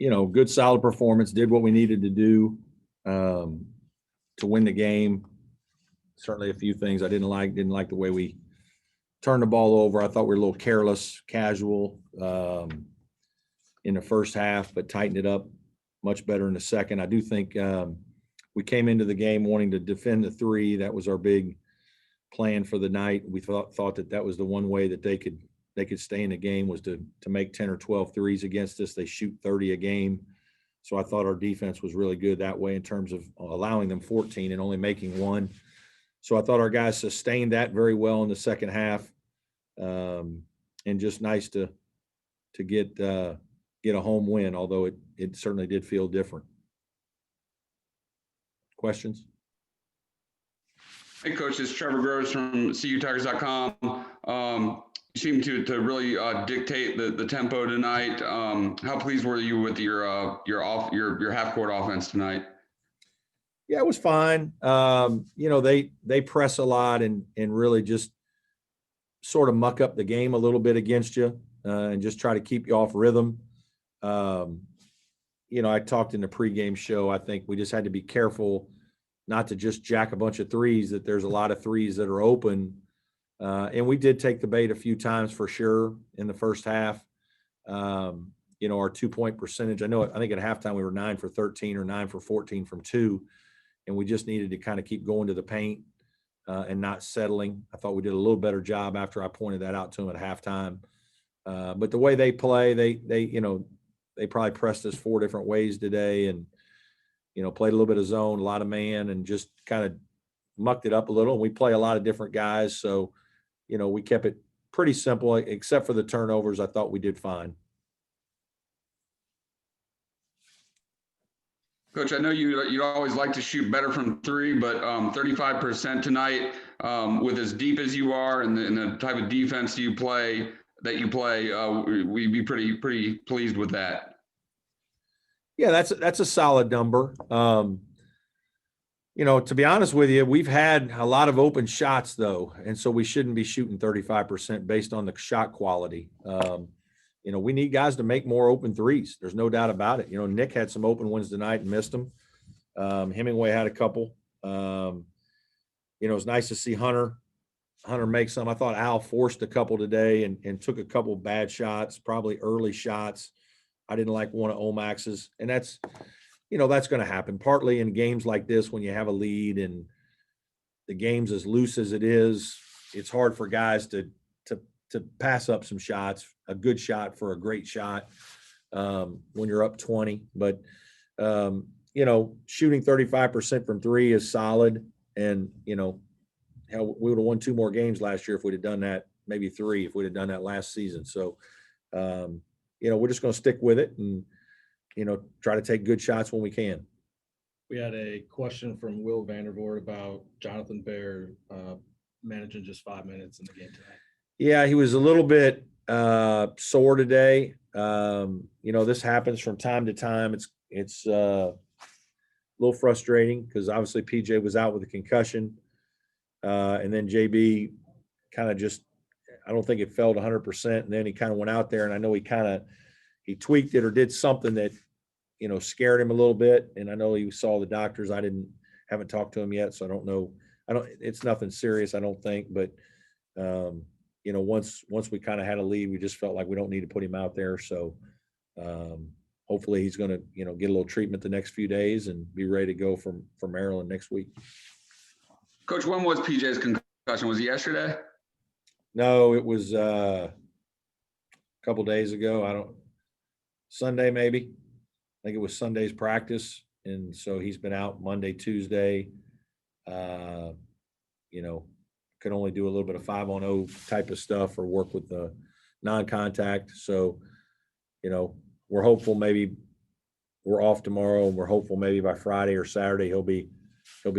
good solid performance, did what we needed to do to win the game. Certainly a few things I didn't like the way we turned the ball over. I thought we were a little careless, casual in the first half, but tightened it up much better in the second. I do think we came into the game wanting to defend the three. That was our big plan for the night. We thought that was the one way that they could stay in the game was to make 10 or 12 threes against us. They shoot 30 a game. So I thought our defense was really good that way in terms of allowing them 14 and only making one. So I thought our guys sustained that very well in the second half. And just nice to get a home win, although it certainly did feel different. Questions? Hey, Coach, this is Trevor Groves from CUTigers.com. You seem to really dictate the tempo tonight. How pleased were you with your half court offense tonight? Yeah, it was fine. They press a lot and really just sort of muck up the game a little bit against you and just try to keep you off rhythm. I talked in the pregame show. I think we just had to be careful not to just jack a bunch of threes, that there's a lot of threes that are open. And we did take the bait a few times for sure in the first half. Our 2-point percentage, I think at halftime we were 9 for 13 or 9 for 14 from two. And we just needed to kind of keep going to the paint and not settling. I thought we did a little better job after I pointed that out to them at halftime. But the way they play, they probably pressed us 4 different ways today and, played a little bit of zone, a lot of man, and just kind of mucked it up a little. And we play a lot of different guys. So, we kept it pretty simple, except for the turnovers. I thought we did fine. Coach, I know you always like to shoot better from three, but 35% tonight, with as deep as you are and the type of defense you play, we'd be pretty pleased with that. Yeah, that's a solid number. To be honest with you, we've had a lot of open shots though, and so we shouldn't be shooting 35% based on the shot quality. We need guys to make more open threes. There's no doubt about it. Nick had some open ones tonight and missed them. Hemingway had a couple. It was nice to see Hunter make some. I thought Al forced a couple today and took a couple bad shots, probably early shots. I didn't like one of Omax's, and that's going to happen partly in games like this when you have a lead and the game's as loose as it is. It's hard for guys to pass up some shots, a good shot for a great shot when you're up 20. But, shooting 35% from three is solid. And, hell, we would have won 2 more games last year if we'd have done that, maybe 3 if we'd have done that last season. So, we're just going to stick with it and, try to take good shots when we can. We had a question from Will Vandervoort about Jonathan Baehre managing just 5 minutes in the game tonight. Yeah, he was a little bit sore today. This happens from time to time. It's a little frustrating because obviously PJ was out with a concussion. And then JB kind of just, I don't think it felt 100%. And then he kind of went out there and I know he tweaked it or did something that, scared him a little bit. And I know he saw the doctors. I haven't talked to him yet. So I don't know. It's nothing serious, I don't think. But, once we kind of had a lead, we just felt like we don't need to put him out there. So hopefully he's going to, get a little treatment the next few days and be ready to go from Maryland next week. Coach, when was PJ's concussion? Was it yesterday? No, it was a couple days ago. Sunday maybe. I think it was Sunday's practice. And so he's been out Monday, Tuesday. Could only do a little bit of 5-on-0 type of stuff or work with the non-contact. So, we're hopeful maybe we're off tomorrow and we're hopeful maybe by Friday or Saturday he'll be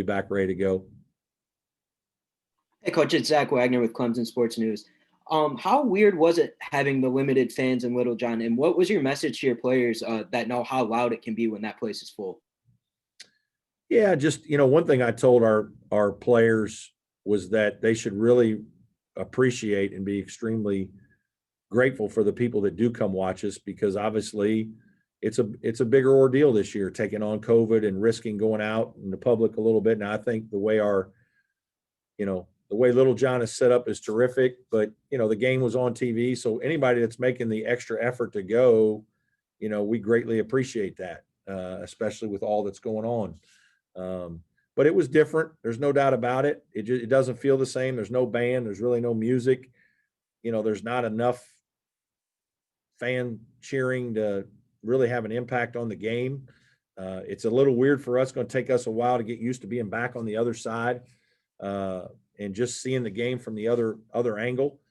back ready to go. Hey, Coach, it's Zach Wagner with Clemson Sports News. How weird was it having the limited fans in Littlejohn, and what was your message to your players that know how loud it can be when that place is full? Yeah, just, one thing I told our players was that they should really appreciate and be extremely grateful for the people that do come watch us, because obviously, it's a bigger ordeal this year, taking on COVID and risking going out in the public a little bit. Now, I think the way the way Little John is set up is terrific, but the game was on TV. So anybody that's making the extra effort to go, we greatly appreciate that, especially with all that's going on. But it was different. There's no doubt about it. It doesn't feel the same. There's no band. There's really no music. There's not enough fan cheering to really have an impact on the game. It's a little weird for us. It's going to take us a while to get used to being back on the other side and just seeing the game from the other angle,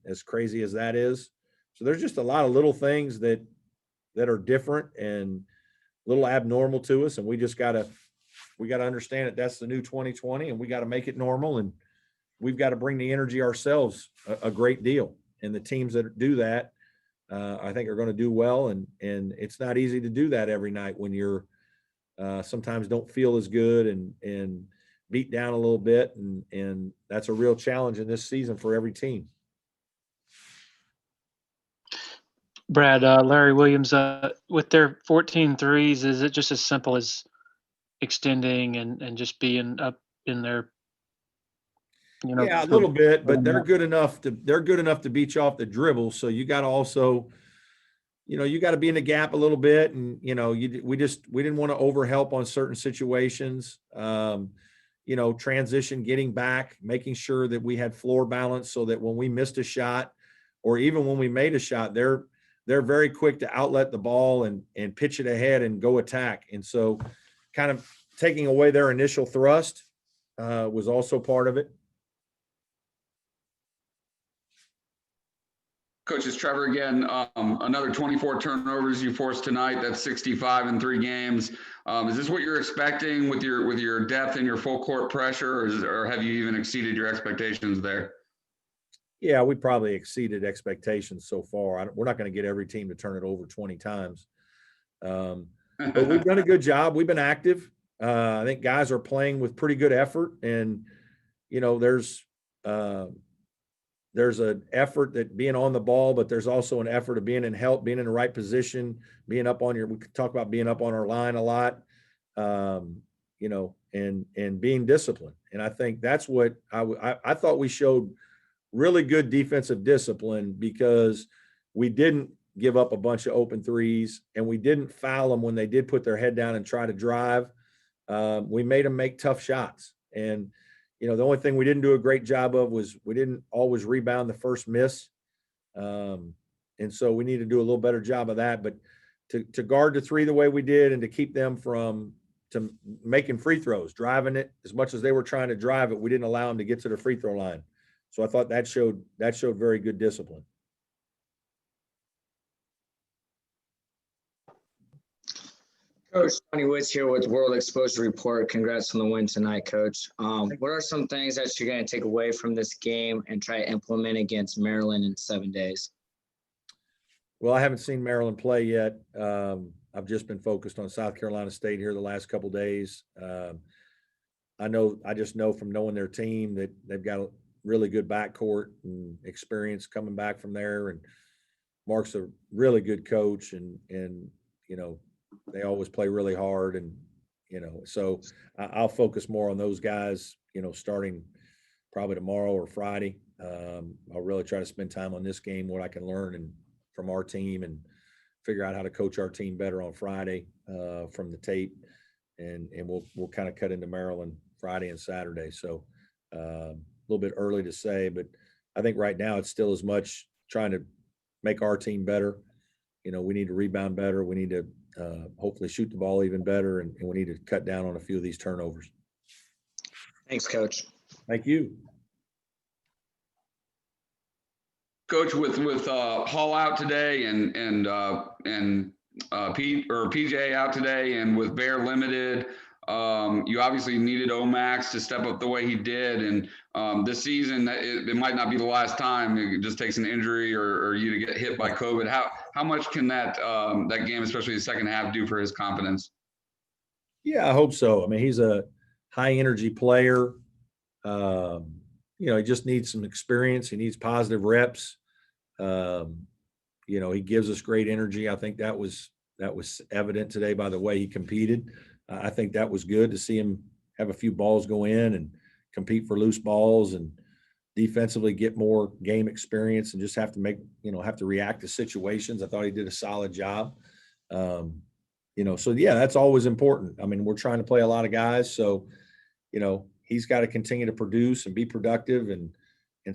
as crazy as that is. So there's just a lot of little things that are different and a little abnormal to us, and we got to understand that that's the new 2020, and we got to make it normal, and we've got to bring the energy ourselves a great deal. And the teams that do that, I think are going to do well. And it's not easy to do that every night when you're sometimes don't feel as good and beat down a little bit. And that's a real challenge in this season for every team. Brad, Larry Williams, with their 14 threes, is it just as simple as extending and just being up in there? Yeah, a little bit, but they're good enough to beat you off the dribble. So you got to also, you got to be in the gap a little bit, and we didn't want to overhelp on certain situations. Transition, getting back, making sure that we had floor balance so that when we missed a shot, or even when we made a shot, they're very quick to outlet the ball and pitch it ahead and go attack. And so, kind of taking away their initial thrust was also part of it. Coach, it's Trevor again. Another 24 turnovers you forced tonight. That's 65 in 3 games. Is this what you're expecting with your depth and your full court pressure, or have you even exceeded your expectations there? Yeah, we probably exceeded expectations so far. We're not going to get every team to turn it over 20 times. But we've done a good job. We've been active. I think guys are playing with pretty good effort, and there's an effort that being on the ball, but there's also an effort of being in help, being in the right position, being up on we could talk about being up on our line a lot, and being disciplined. And I think that's what I thought we showed really good defensive discipline, because we didn't give up a bunch of open threes, and we didn't foul them when they did put their head down and try to drive. We made them make tough shots. And the only thing we didn't do a great job of was we didn't always rebound the first miss. And so we need to do a little better job of that. But to guard the three the way we did, and to keep them from making free throws, driving it as much as they were trying to drive it, we didn't allow them to get to the free throw line. So I thought that showed very good discipline. Coach Tony Woods here with World Exposure Report. Congrats on the win tonight, Coach. What are some things that you're going to take away from this game and try to implement against Maryland in 7 days? Well, I haven't seen Maryland play yet. I've just been focused on South Carolina State here the last couple of days. I just know from knowing their team that they've got a really good backcourt and experience coming back from there. And Mark's a really good coach, and they always play really hard, and so I'll focus more on those guys, starting probably tomorrow or Friday. I'll really try to spend time on this game, what I can learn from our team, and figure out how to coach our team better on Friday from the tape, and we'll kind of cut into Maryland Friday and Saturday. So a little bit early to say, but I think right now it's still as much trying to make our team better. We need to rebound better. We need to hopefully shoot the ball even better, and we need to cut down on a few of these turnovers. Thanks, Coach. Thank you. Coach, with Hall out today and PJ out today, and with Baehre limited, you obviously needed Omax to step up the way he did. And this season, it might not be the last time. It just takes an injury or you to get hit by COVID. How much can that game, especially the second half, do for his confidence? Yeah, I hope so. I mean, he's a high energy player. He just needs some experience. He needs positive reps. He gives us great energy. I think that was That was evident today by the way he competed. I think that was good to see him have a few balls go in and compete for loose balls and defensively get more game experience and just have to react to situations. I thought he did a solid job. So yeah, that's always important. I mean, we're trying to play a lot of guys, so, he's got to continue to produce and be productive, and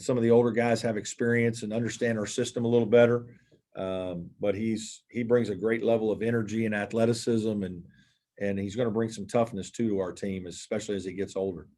some of the older guys have experience and understand our system a little better. But he brings a great level of energy and athleticism, and he's going to bring some toughness too to our team, especially as he gets older.